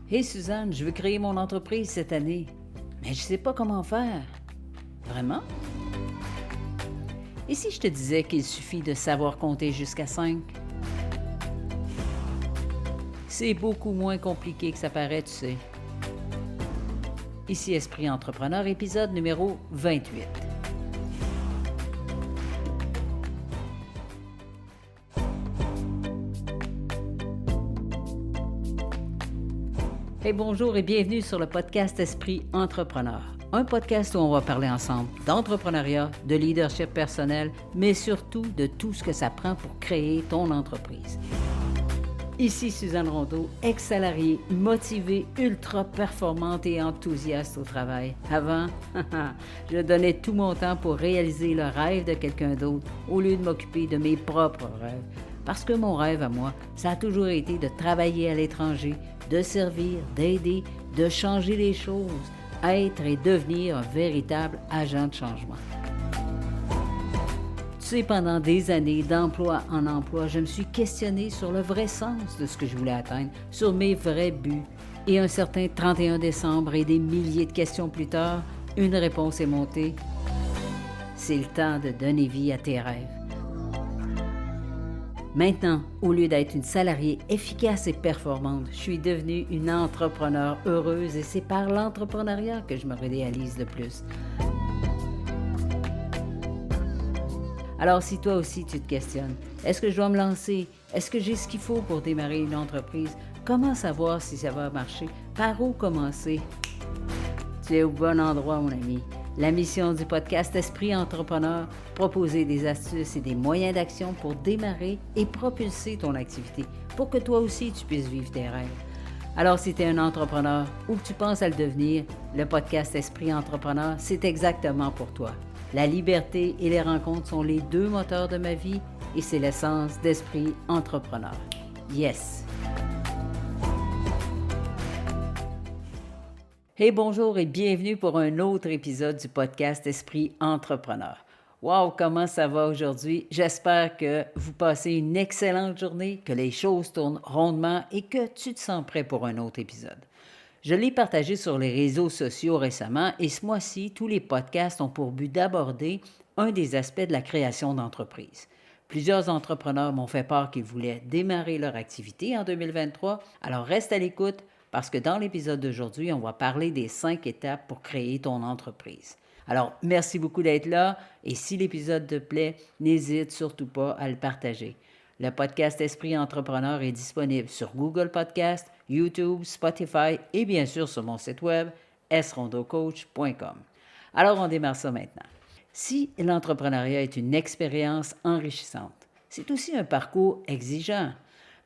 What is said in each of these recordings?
Hey Suzanne, je veux créer mon entreprise cette année, mais je ne sais pas comment faire. Vraiment? Et si je te disais qu'il suffit de savoir compter jusqu'à 5? C'est beaucoup moins compliqué que ça paraît, tu sais. Ici Esprit Entrepreneur, épisode numéro 28. Hey, bonjour et bienvenue sur le podcast Esprit Entrepreneur. Un podcast où on va parler ensemble d'entrepreneuriat, de leadership personnel, mais surtout de tout ce que ça prend pour créer ton entreprise. Ici Suzanne Rondeau, ex-salariée, motivée, ultra performante et enthousiaste au travail. Avant, je donnais tout mon temps pour réaliser le rêve de quelqu'un d'autre au lieu de m'occuper de mes propres rêves. Parce que mon rêve à moi, ça a toujours été de travailler à l'étranger, de servir, d'aider, de changer les choses, être et devenir un véritable agent de changement. Tu sais, pendant des années, d'emploi en emploi, je me suis questionné sur le vrai sens de ce que je voulais atteindre, sur mes vrais buts. Et un certain 31 décembre et des milliers de questions plus tard, une réponse est montée. C'est le temps de donner vie à tes rêves. Maintenant, au lieu d'être une salariée efficace et performante, je suis devenue une entrepreneure heureuse et c'est par l'entrepreneuriat que je me réalise le plus. Alors, si toi aussi tu te questionnes, est-ce que je dois me lancer? Est-ce que j'ai ce qu'il faut pour démarrer une entreprise? Comment savoir si ça va marcher? Par où commencer? Tu es au bon endroit, mon ami. La mission du podcast Esprit Entrepreneur, proposer des astuces et des moyens d'action pour démarrer et propulser ton activité, pour que toi aussi tu puisses vivre tes rêves. Alors, si tu es un entrepreneur ou que tu penses à le devenir, le podcast Esprit Entrepreneur, c'est exactement pour toi. La liberté et les rencontres sont les deux moteurs de ma vie et c'est l'essence d'Esprit Entrepreneur. Yes! Hey, bonjour et bienvenue pour un autre épisode du podcast Esprit Entrepreneur. Wow, comment ça va aujourd'hui? J'espère que vous passez une excellente journée, que les choses tournent rondement et que tu te sens prêt pour un autre épisode. Je l'ai partagé sur les réseaux sociaux récemment et ce mois-ci, tous les podcasts ont pour but d'aborder un des aspects de la création d'entreprise. Plusieurs entrepreneurs m'ont fait part qu'ils voulaient démarrer leur activité en 2023, alors reste à l'écoute parce que dans l'épisode d'aujourd'hui, on va parler des 5 étapes pour créer ton entreprise. Alors, merci beaucoup d'être là et si l'épisode te plaît, n'hésite surtout pas à le partager. Le podcast Esprit Entrepreneur est disponible sur Google Podcast, YouTube, Spotify et bien sûr sur mon site web srondocoach.com. Alors, on démarre ça maintenant. Si l'entrepreneuriat est une expérience enrichissante, c'est aussi un parcours exigeant.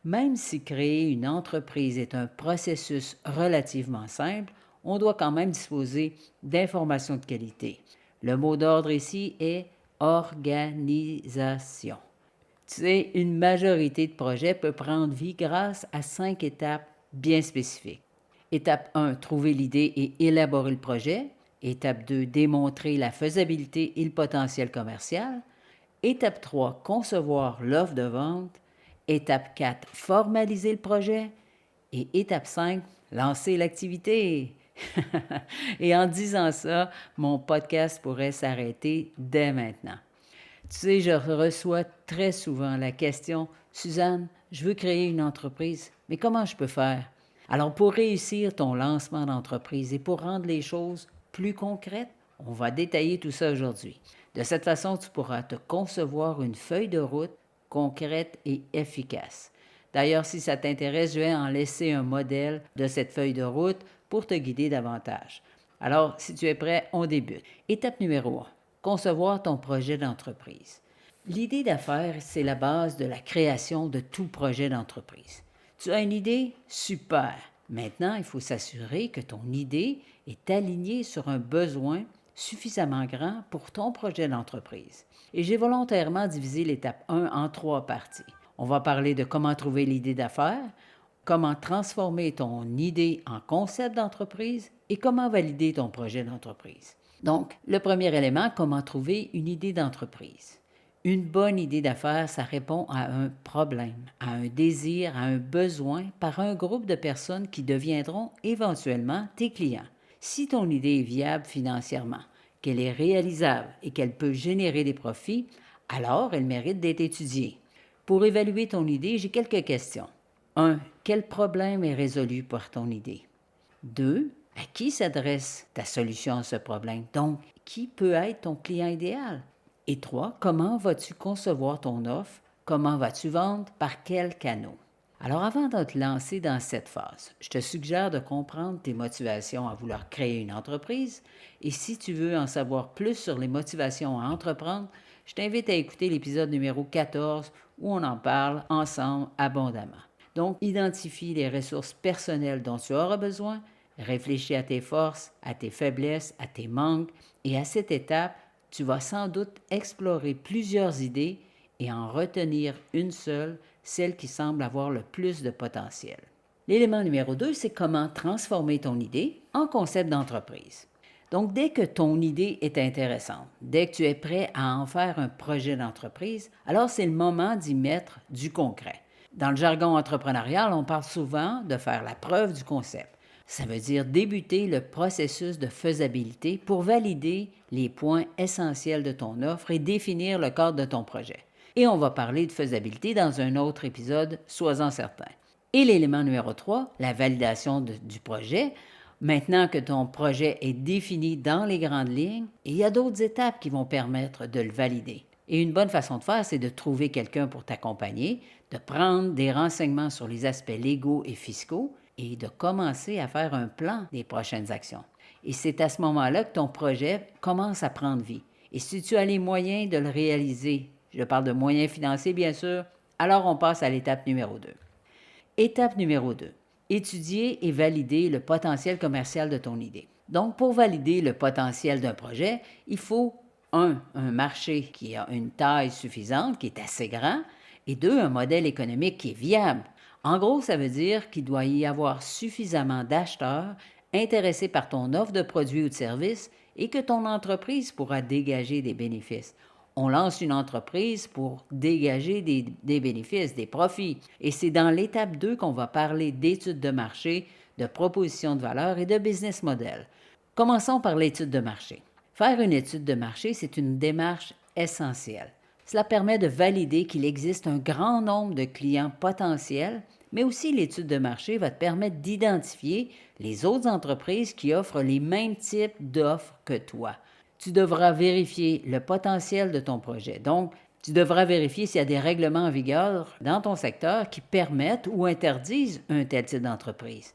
Même si créer une entreprise est un processus relativement simple, on doit quand même disposer d'informations de qualité. Le mot d'ordre ici est organisation. Tu sais, une majorité de projets peut prendre vie grâce à 5 étapes bien spécifiques. Étape 1, trouver l'idée et élaborer le projet. Étape 2, démontrer la faisabilité et le potentiel commercial. Étape 3, concevoir l'offre de vente. Étape 4, formaliser le projet. Et étape 5, lancer l'activité. Et en disant ça, mon podcast pourrait s'arrêter dès maintenant. Tu sais, je reçois très souvent la question « Suzanne, je veux créer une entreprise, mais comment je peux faire? » Alors, pour réussir ton lancement d'entreprise et pour rendre les choses plus concrètes, on va détailler tout ça aujourd'hui. De cette façon, tu pourras te concevoir une feuille de route concrète et efficace. D'ailleurs, si ça t'intéresse, je vais en laisser un modèle de cette feuille de route pour te guider davantage. Alors, si tu es prêt, on débute. Étape numéro 1. Concevoir ton projet d'entreprise. L'idée d'affaires, c'est la base de la création de tout projet d'entreprise. Tu as une idée? Super! Maintenant, il faut s'assurer que ton idée est alignée sur un besoin suffisamment grand pour ton projet d'entreprise. Et j'ai volontairement divisé l'étape 1 en 3 parties. On va parler de comment trouver l'idée d'affaires, comment transformer ton idée en concept d'entreprise et comment valider ton projet d'entreprise. Donc, le premier élément, comment trouver une idée d'entreprise. Une bonne idée d'affaires, ça répond à un problème, à un désir, à un besoin par un groupe de personnes qui deviendront éventuellement tes clients. Si ton idée est viable financièrement, qu'elle est réalisable et qu'elle peut générer des profits, alors elle mérite d'être étudiée. Pour évaluer ton idée, j'ai quelques questions. 1. Quel problème est résolu par ton idée? 2. À qui s'adresse ta solution à ce problème? Donc, qui peut être ton client idéal? Et 3. Comment vas-tu concevoir ton offre? Comment vas-tu vendre? Par quel canal? Alors, avant de te lancer dans cette phase, je te suggère de comprendre tes motivations à vouloir créer une entreprise. Et si tu veux en savoir plus sur les motivations à entreprendre, je t'invite à écouter l'épisode numéro 14 où on en parle ensemble abondamment. Donc, identifie les ressources personnelles dont tu auras besoin, réfléchis à tes forces, à tes faiblesses, à tes manques, et à cette étape, tu vas sans doute explorer plusieurs idées et en retenir une seule, celle qui semble avoir le plus de potentiel. L'élément numéro 2, c'est comment transformer ton idée en concept d'entreprise. Donc, dès que ton idée est intéressante, dès que tu es prêt à en faire un projet d'entreprise, alors c'est le moment d'y mettre du concret. Dans le jargon entrepreneurial, on parle souvent de faire la preuve du concept. Ça veut dire débuter le processus de faisabilité pour valider les points essentiels de ton offre et définir le cadre de ton projet. Et on va parler de faisabilité dans un autre épisode, sois-en certain. Et l'élément numéro 3, la validation du projet. Maintenant que ton projet est défini dans les grandes lignes, il y a d'autres étapes qui vont permettre de le valider. Et une bonne façon de faire, c'est de trouver quelqu'un pour t'accompagner, de prendre des renseignements sur les aspects légaux et fiscaux et de commencer à faire un plan des prochaines actions. Et c'est à ce moment-là que ton projet commence à prendre vie. Et si tu as les moyens de le réaliser, je parle de moyens financiers bien sûr, alors on passe à l'étape numéro 2. Étape numéro 2. Étudier et valider le potentiel commercial de ton idée. Donc, pour valider le potentiel d'un projet, il faut un marché qui a une taille suffisante, qui est assez grand, et 2, un modèle économique qui est viable. En gros, ça veut dire qu'il doit y avoir suffisamment d'acheteurs intéressés par ton offre de produits ou de services et que ton entreprise pourra dégager des bénéfices. On lance une entreprise pour dégager des bénéfices, des profits. Et c'est dans l'étape 2 qu'on va parler d'études de marché, de propositions de valeur et de business model. Commençons par l'étude de marché. Faire une étude de marché, c'est une démarche essentielle. Cela permet de valider qu'il existe un grand nombre de clients potentiels, mais aussi l'étude de marché va te permettre d'identifier les autres entreprises qui offrent les mêmes types d'offres que toi. Tu devras vérifier le potentiel de ton projet. Donc, tu devras vérifier s'il y a des règlements en vigueur dans ton secteur qui permettent ou interdisent un tel type d'entreprise.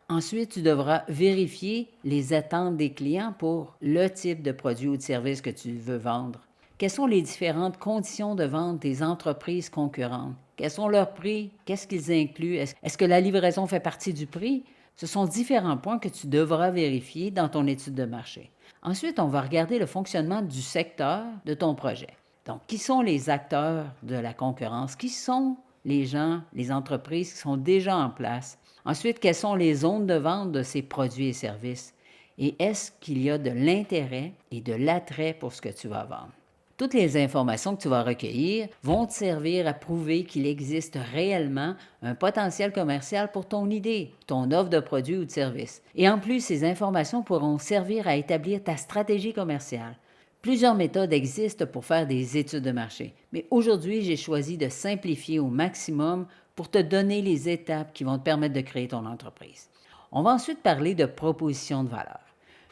Ensuite, tu devras vérifier les attentes des clients pour le type de produit ou de service que tu veux vendre. Quelles sont les différentes conditions de vente des entreprises concurrentes? Quels sont leurs prix? Qu'est-ce qu'ils incluent? Est-ce que la livraison fait partie du prix? Ce sont différents points que tu devras vérifier dans ton étude de marché. Ensuite, on va regarder le fonctionnement du secteur de ton projet. Donc, qui sont les acteurs de la concurrence? Qui sont les gens, les entreprises qui sont déjà en place? Ensuite, quelles sont les zones de vente de ces produits et services? Et est-ce qu'il y a de l'intérêt et de l'attrait pour ce que tu vas vendre? Toutes les informations que tu vas recueillir vont te servir à prouver qu'il existe réellement un potentiel commercial pour ton idée, ton offre de produit ou de service. Et en plus, ces informations pourront servir à établir ta stratégie commerciale. Plusieurs méthodes existent pour faire des études de marché, mais aujourd'hui, j'ai choisi de simplifier au maximum pour te donner les étapes qui vont te permettre de créer ton entreprise. On va ensuite parler de proposition de valeur.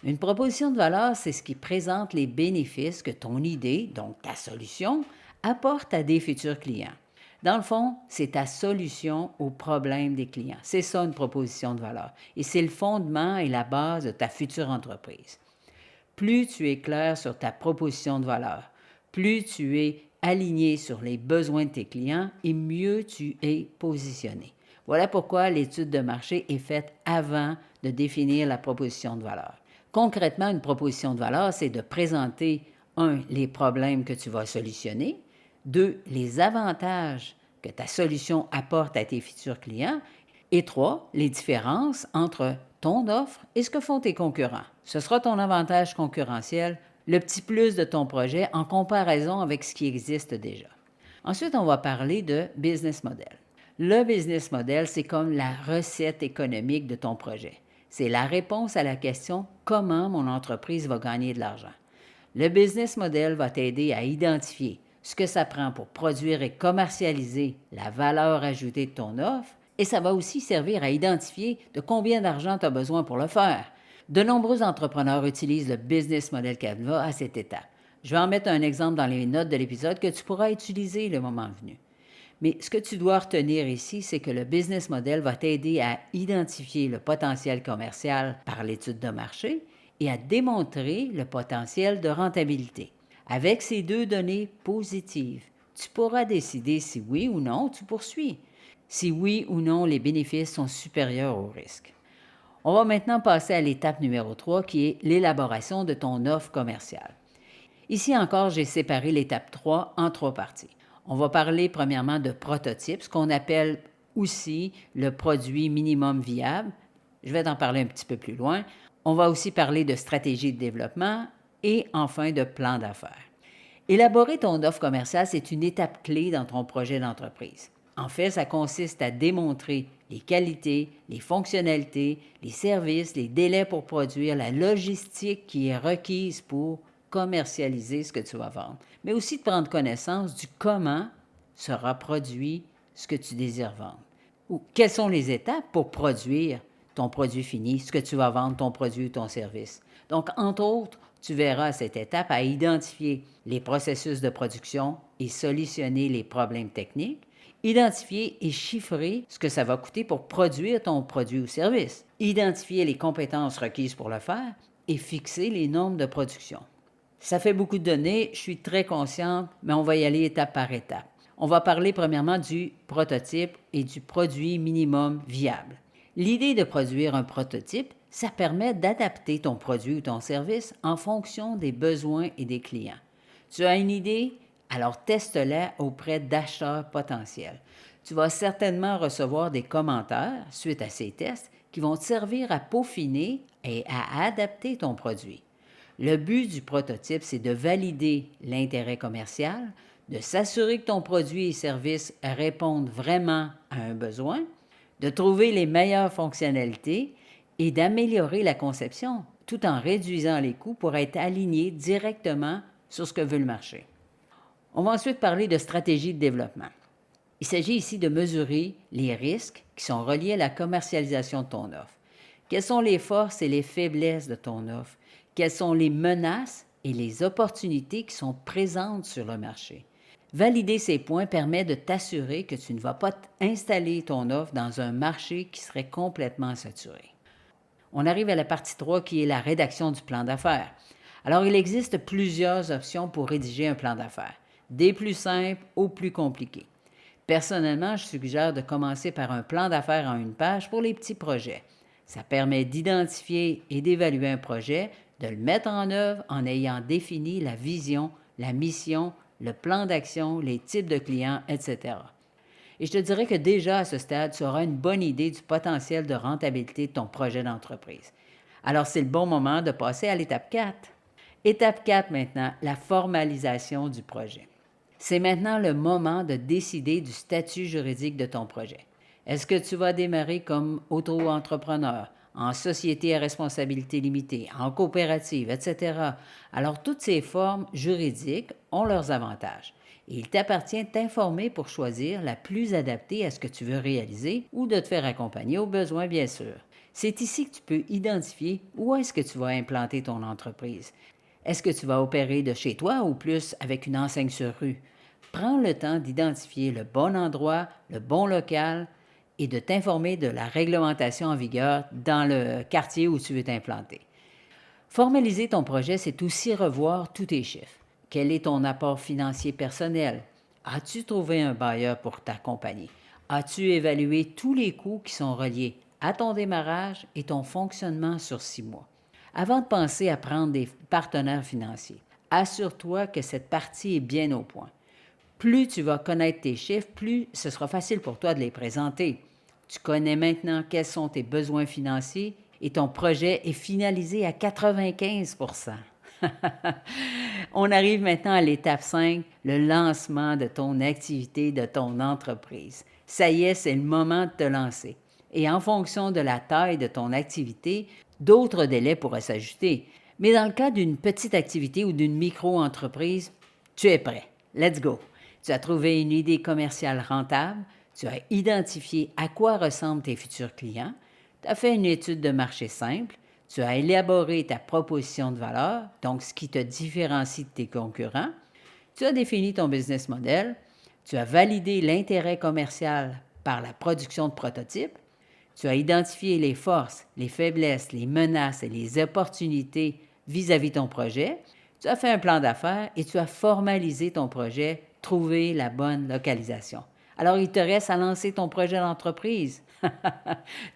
Une proposition de valeur, c'est ce qui présente les bénéfices que ton idée, donc ta solution, apporte à des futurs clients. Dans le fond, c'est ta solution aux problèmes des clients. C'est ça une proposition de valeur. Et c'est le fondement et la base de ta future entreprise. Plus tu es clair sur ta proposition de valeur, plus tu es aligné sur les besoins de tes clients et mieux tu es positionné. Voilà pourquoi l'étude de marché est faite avant de définir la proposition de valeur. Concrètement, une proposition de valeur, c'est de présenter, 1, les problèmes que tu vas solutionner, 2, les avantages que ta solution apporte à tes futurs clients, et 3, les différences entre ton offre et ce que font tes concurrents. Ce sera ton avantage concurrentiel, le petit plus de ton projet en comparaison avec ce qui existe déjà. Ensuite, on va parler de business model. Le business model, c'est comme la recette économique de ton projet. C'est la réponse à la question « Comment mon entreprise va gagner de l'argent ?» Le business model va t'aider à identifier ce que ça prend pour produire et commercialiser la valeur ajoutée de ton offre et ça va aussi servir à identifier de combien d'argent tu as besoin pour le faire. De nombreux entrepreneurs utilisent le business model Canva à cette étape. Je vais en mettre un exemple dans les notes de l'épisode que tu pourras utiliser le moment venu. Mais ce que tu dois retenir ici, c'est que le business model va t'aider à identifier le potentiel commercial par l'étude de marché et à démontrer le potentiel de rentabilité. Avec ces deux données positives, tu pourras décider si oui ou non tu poursuis, si oui ou non les bénéfices sont supérieurs aux risques. On va maintenant passer à l'étape numéro 3 qui est l'élaboration de ton offre commerciale. Ici encore, j'ai séparé l'étape 3 en 3 parties. On va parler premièrement de prototype, ce qu'on appelle aussi le produit minimum viable. Je vais t'en parler un petit peu plus loin. On va aussi parler de stratégie de développement et enfin de plan d'affaires. Élaborer ton offre commerciale, c'est une étape clé dans ton projet d'entreprise. En fait, ça consiste à démontrer les qualités, les fonctionnalités, les services, les délais pour produire, la logistique qui est requise pour commercialiser ce que tu vas vendre, mais aussi de prendre connaissance du comment sera produit ce que tu désires vendre. Ou quelles sont les étapes pour produire ton produit fini, ce que tu vas vendre, ton produit ou ton service. Donc, entre autres, tu verras à cette étape à identifier les processus de production et solutionner les problèmes techniques, identifier et chiffrer ce que ça va coûter pour produire ton produit ou service, identifier les compétences requises pour le faire et fixer les normes de production. Ça fait beaucoup de données, je suis très consciente, mais on va y aller étape par étape. On va parler premièrement du prototype et du produit minimum viable. L'idée de produire un prototype, ça permet d'adapter ton produit ou ton service en fonction des besoins et des clients. Tu as une idée? Alors teste-la auprès d'acheteurs potentiels. Tu vas certainement recevoir des commentaires suite à ces tests qui vont te servir à peaufiner et à adapter ton produit. Le but du prototype, c'est de valider l'intérêt commercial, de s'assurer que ton produit et service répondent vraiment à un besoin, de trouver les meilleures fonctionnalités et d'améliorer la conception tout en réduisant les coûts pour être aligné directement sur ce que veut le marché. On va ensuite parler de stratégie de développement. Il s'agit ici de mesurer les risques qui sont reliés à la commercialisation de ton offre. Quelles sont les forces et les faiblesses de ton offre? Quelles sont les menaces et les opportunités qui sont présentes sur le marché? Valider ces points permet de t'assurer que tu ne vas pas installer ton offre dans un marché qui serait complètement saturé. On arrive à la partie 3 qui est la rédaction du plan d'affaires. Alors, il existe plusieurs options pour rédiger un plan d'affaires, des plus simples aux plus compliqués. Personnellement, je suggère de commencer par un plan d'affaires en une page pour les petits projets. Ça permet d'identifier et d'évaluer un projet, de le mettre en œuvre en ayant défini la vision, la mission, le plan d'action, les types de clients, etc. Et je te dirais que déjà à ce stade, tu auras une bonne idée du potentiel de rentabilité de ton projet d'entreprise. Alors, c'est le bon moment de passer à l'étape 4. Étape 4 maintenant, la formalisation du projet. C'est maintenant le moment de décider du statut juridique de ton projet. Est-ce que tu vas démarrer comme auto-entrepreneur, en société à responsabilité limitée, en coopérative, etc. Alors, toutes ces formes juridiques ont leurs avantages. Et il t'appartient de t'informer pour choisir la plus adaptée à ce que tu veux réaliser ou de te faire accompagner au besoin, bien sûr. C'est ici que tu peux identifier où est-ce que tu vas implanter ton entreprise. Est-ce que tu vas opérer de chez toi ou plus avec une enseigne sur rue? Prends le temps d'identifier le bon endroit, le bon local et de t'informer de la réglementation en vigueur dans le quartier où tu veux t'implanter. Formaliser ton projet, c'est aussi revoir tous tes chiffres. Quel est ton apport financier personnel? As-tu trouvé un bailleur pour t'accompagner? As-tu évalué tous les coûts qui sont reliés à ton démarrage et ton fonctionnement sur 6 mois? Avant de penser à prendre des partenaires financiers, assure-toi que cette partie est bien au point. Plus tu vas connaître tes chiffres, plus ce sera facile pour toi de les présenter. Tu connais maintenant quels sont tes besoins financiers et ton projet est finalisé à 95 %. On arrive maintenant à l'étape 5, le lancement de ton activité, de ton entreprise. Ça y est, c'est le moment de te lancer. Et en fonction de la taille de ton activité, d'autres délais pourraient s'ajouter. Mais dans le cas d'une petite activité ou d'une micro-entreprise, tu es prêt. Let's go! Tu as trouvé une idée commerciale rentable, tu as identifié à quoi ressemblent tes futurs clients, tu as fait une étude de marché simple, tu as élaboré ta proposition de valeur, donc ce qui te différencie de tes concurrents, tu as défini ton business model, tu as validé l'intérêt commercial par la production de prototypes, tu as identifié les forces, les faiblesses, les menaces et les opportunités vis-à-vis de ton projet, tu as fait un plan d'affaires et tu as formalisé ton projet, trouvé la bonne localisation. Alors, il te reste à lancer ton projet d'entreprise.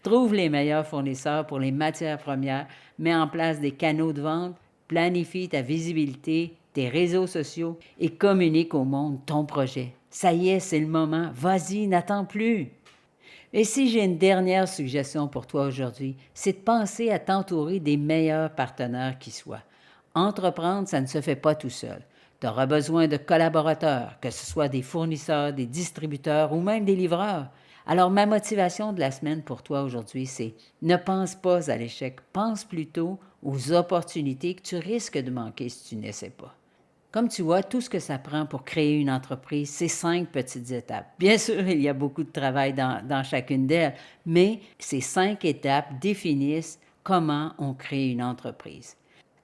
Trouve les meilleurs fournisseurs pour les matières premières, mets en place des canaux de vente, planifie ta visibilité, tes réseaux sociaux et communique au monde ton projet. Ça y est, c'est le moment. Vas-y, n'attends plus. Et si j'ai une dernière suggestion pour toi aujourd'hui, c'est de penser à t'entourer des meilleurs partenaires qui soient. Entreprendre, ça ne se fait pas tout seul. Tu auras besoin de collaborateurs, que ce soit des fournisseurs, des distributeurs ou même des livreurs. Alors, ma motivation de la semaine pour toi aujourd'hui, c'est ne pense pas à l'échec, pense plutôt aux opportunités que tu risques de manquer si tu n'essaies pas. Comme tu vois, tout ce que ça prend pour créer une entreprise, c'est 5 petites étapes. Bien sûr, il y a beaucoup de travail dans chacune d'elles, mais ces 5 étapes définissent comment on crée une entreprise.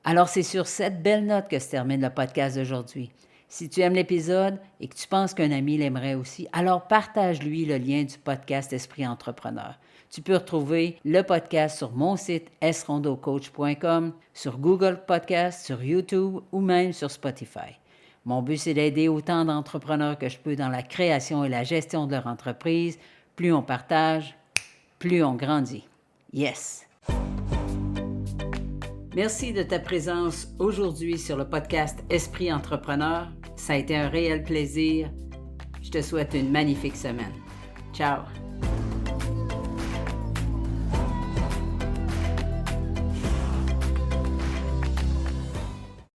Alors, c'est sur cette belle note que se termine le podcast d'aujourd'hui. Si tu aimes l'épisode et que tu penses qu'un ami l'aimerait aussi, alors partage-lui le lien du podcast Esprit Entrepreneur. Tu peux retrouver le podcast sur mon site srondocoach.com, sur Google Podcast, sur YouTube ou même sur Spotify. Mon but, c'est d'aider autant d'entrepreneurs que je peux dans la création et la gestion de leur entreprise. Plus on partage, plus on grandit. Yes! Merci de ta présence aujourd'hui sur le podcast Esprit Entrepreneur. Ça a été un réel plaisir. Je te souhaite une magnifique semaine. Ciao!